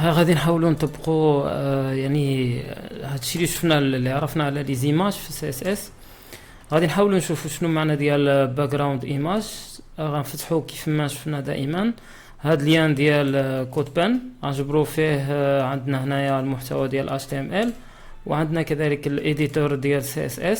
غادي نحاولوا نطبقوا يعني هادشي اللي شفنا اللي عرفنا على لي زيماج في سي اس اس. غادي نحاولوا نشوفوا شنو معنى ديال باك جراوند ايماج. غنفتحوا كيف ما شفنا دائما هاد ليان ديال كود بان غنجبروا فيه. عندنا هنايا المحتوى ديال HTML وعندنا كذلك الايديتور ديال CSS.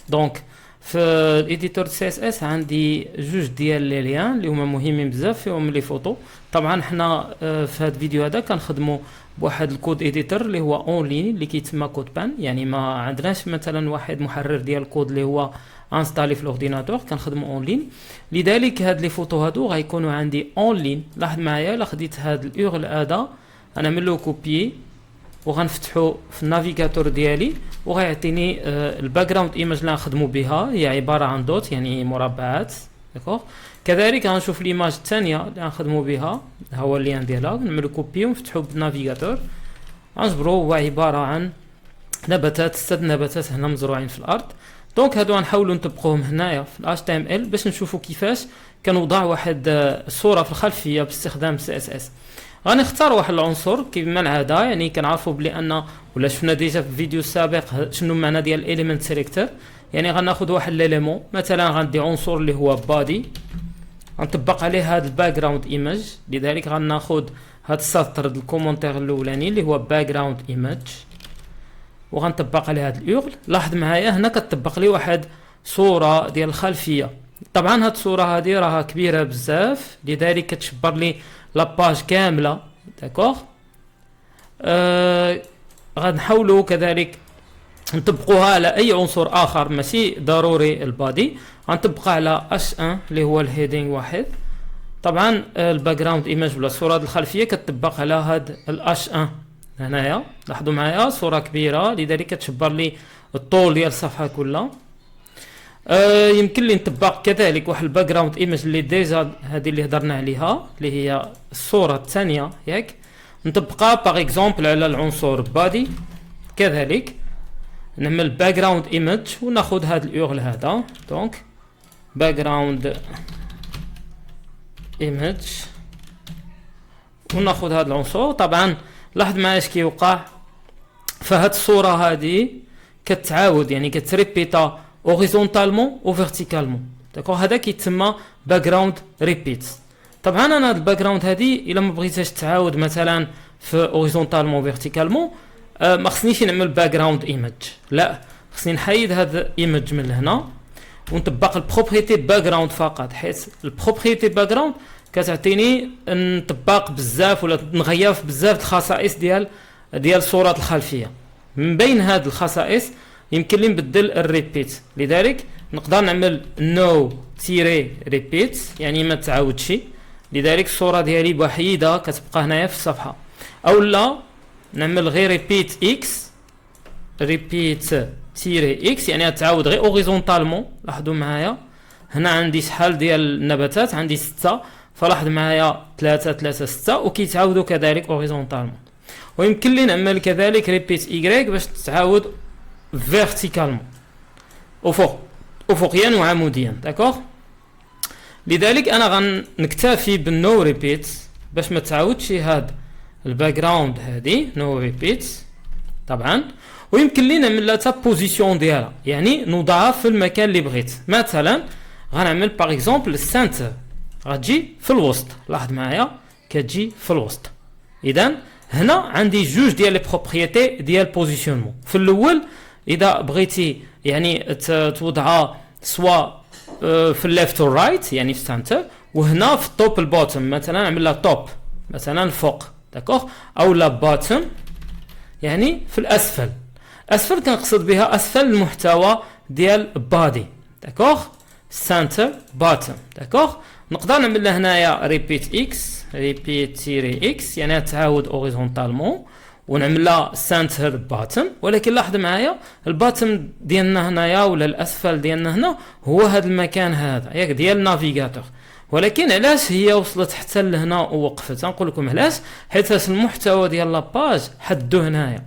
دونك في الايديتور CSS عندي جوج ديال لي ليان اللي هما مهمين بزاف فيهم لي فوتو. طبعا حنا في هذا الفيديو هذا كنخدموا بواحد الكود ايديتور اللي هو اون لين اللي كيتسمى كود بان، يعني ما عندناش مثلا واحد محرر ديال الكود اللي هو انستالي في الاورديناتور، كنخدموا اون لين. لذلك هاد لي فوتو هادو غيكونوا عندي اون لين. لاحظ معايا الا خديت هاد اليورل هذا غنعمل له كوبي وغنفتحو في النافيغاتور ديالي وغيعطيني الباك جراوند ايماج اللي غنخدموا بها، هي عباره عن دوت يعني مربعات. داكوغ. كذلك غنشوف ليماج الثانيه اللي غنخدموا بها، ها هو اللين ديالها، نعملو كوبي ونفتحو بالنافيغاتور غنجبرو. هو عباره عن نباتات، 6 نباتات هنا مزروعين في الارض. دونك هادو غنحاولوا نطبقوهم هنايا في HTML باش نشوفوا كيفاش كنوضع واحد الصوره في الخلفيه باستخدام CSS. غنختار واحد العنصر كما العاده، يعني كنعرفوا بلي ان ولا شفنا ديجا في الفيديو السابق شنو معنى ديال element selector. يعني غناخذ واحد ليليمون، مثلا غندي عنصر اللي هو بادي، غنطبق عليه هذا الباك جراوند ايماج. لذلك غناخذ هذا السطر ديال الكومونتير الاولاني اللي هو باك جراوند ايماج وغنطبق عليه هذا اليورل. لاحظ معايا هنا كتطبق لي واحد صوره ديال الخلفيه. طبعا هاد الصوره هذه راها كبيره بزاف، لذلك كتشبر لي لاباج كامله. داكوغ. غنحاولوا كذلك نطبقوها على اي عنصر اخر ماشي ضروري البادي. غنطبقها على H1 اللي هو الهيدينغ واحد. طبعا الباك جراوند ايماج ولا الصوره الخلفيه كتطبق على هاد H1 هنايا. لاحظوا معايا صوره كبيره، لذلك كتشبر لي الطول ديال الصفحه كلها. يمكن لي نطبق كذلك واحد الباك جراوند ايماج اللي ديجا هذه اللي هضرنا عليها اللي هي الصوره الثانيه ياك، نطبقها باغ اكزومبل على العنصر بادي. كذلك نعمل باك جراوند ايماج وناخذ هذا اليورل هذا. دونك باك جراوند ايماج وناخذ هذا العنصر. طبعا لاحظ معايا اش كيوقع فهاد الصوره هذه كتعاود، يعني كتريبيتا اوريزونتالمون و فيرتيكالمون. داكوغ. هذا كيتسمى باك جراوند ريبيت. طبعا انا هاد الباك جراوند هذه الا ما بغيتهاش تعاود مثلا في اوريزونتالمون فيرتيكالمون ما خصنيش نعمل باك جراوند ايماج، لا خصني نحيد هذا ايماج من هنا ونطبق البروبريتي باك جراوند فقط، حيت البروبريتي باك جراوند كتعطيني نطبق بزاف ولا نغير في بزاف الخصائص ديال صوره الخلفيه. من بين هاد الخصائص يمكن لي نبدل الريبيت، لذلك نقدر نعمل نو تيري ريبيت يعني ما تعاودش، لذلك الصوره ديالي بوحيده كتبقى هنايا في الصفحه. او لا نعمل غير ريبيت اكس، ريبيت تيري اكس يعني تعاود غير اوريزونتالمون. لاحظوا معايا هنا عندي شحال ديال النباتات، عندي 6، فلاحظ معايا 3 3 6 وكيتعاودوا كذلك اوريزونتالمون. ويمكن لي نعمل كذلك ريبيت ايغريك باش تتعاود فيرتيكالمون افقيا وعموديا. داكوغ. لذلك انا غنكتفي بالنو ريبيت باش ما تعاودش هاد الباك جراوند هذه نو ريبيت. طبعا ويمكن لي نعمل لها بوزيسيون ديالها، يعني نوضعها في المكان اللي بغيت. مثلا غنعمل باغ اكزومبل السنتر غتجي في الوسط. لاحظ معايا كتجي في الوسط. اذا هنا عندي جوج ديال لي بروبريتي ديال بوزيشنمون. في الاول اذا بغيتي يعني توضعها سوا في الليفت والرايت يعني في السنتر، وهنا في التوب البوتم مثلا نعمل لها توب مثلا الفوق. داكوغ. او لا باتم يعني في الاسفل. اسفل كنقصد بها اسفل المحتوى ديال بادي. داكوغ. سنتر باتم. داكوغ. نقدر نعمل له هنايا ريبيت اكس، ريبيت تيري اكس يعني تعاود اوريزونتالمون، ونعمل لها سنتر باتم. ولكن لاحظ معايا الباتم ديالنا هنايا ولا الاسفل ديالنا هنا هو هذا المكان هذا ياك ديال النافيغاتور. ولكن علاش هي وصلت حتى لهنا ووقفت؟ نقول لكم علاش، حيت المحتوى ديال لاباج حدو هنايا،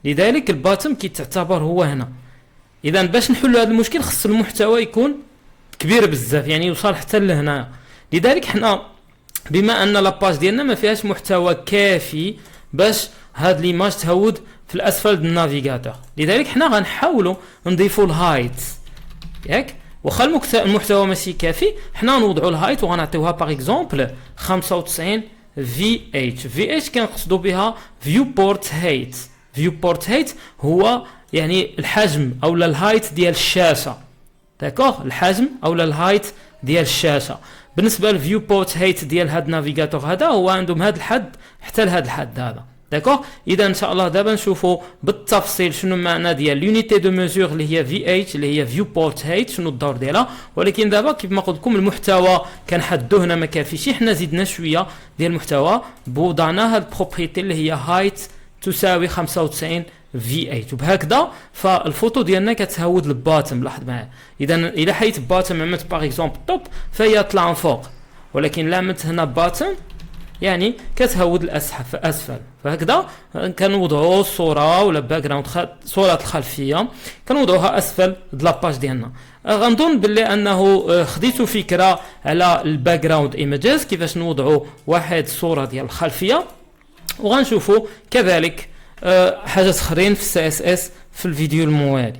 لذلك الباتم كيتعتبر هو هنا. اذا باش نحلوا هذا المشكل خص المحتوى يكون كبير بزاف يعني يوصل حتى لهنا. لذلك حنا بما ان لاباج ديالنا ما فيهاش محتوى كافي باش هاد ليماج تهود في الاسفل ديال النافيغاتور. لذلك حنا غنحاولوا نضيفوا الهايت ياك، واخا المحتوى ماشي كافي حنا نوضعوا الهايت وغنعطيوها باغ اكزومبل 95 في اتش كنقصدوا بها فيو بورت هايت. فيو بورت هايت هو يعني الحجم او الهايت ديال الشاشه، داكوغ، الحجم او الهايت ديال الشاشه. بالنسبه للفيو بورت هايت ديال هاد النافيغاتور هذا هو عندهم هاد الحد حتى لهاد الحد هذا، داكوغ. اذا ان شاء الله دابا نشوفوا بالتفصيل شنو المعنى ديال لونيتي دو ميزور اللي هي في اتش اللي هي فيو بورت هايت، شنو الدور ديالها. ولكن دابا كيف ما قلت لكم المحتوى كنحدوه هنا ما كافيش، حنا زدنا شويه ديال المحتوى بوضعنا هاد البروبريتي اللي هي هايت تساوي 95 في اتش، وبهكذا فالفوتو ديالنا كتهود الباتم. لاحظ معايا، اذا الى حيت باتم عملت باغ اكزومبل توب فهي طلع فوق، ولكن لا عملت هنا باتم يعني كتهود الاسفل. فهكذا كنوضعوا الصوره ولا باك جراوند صوره الخلفيه كنوضعوها اسفل د لاباج ديالنا. غنظن باللي انه خديتوا فكره على الباك جراوند ايميجز كيفاش نوضعوا واحد الصوره ديال الخلفيه، وغنشوفوا كذلك حاجات اخرين في السي اس اس في الفيديو الموالي.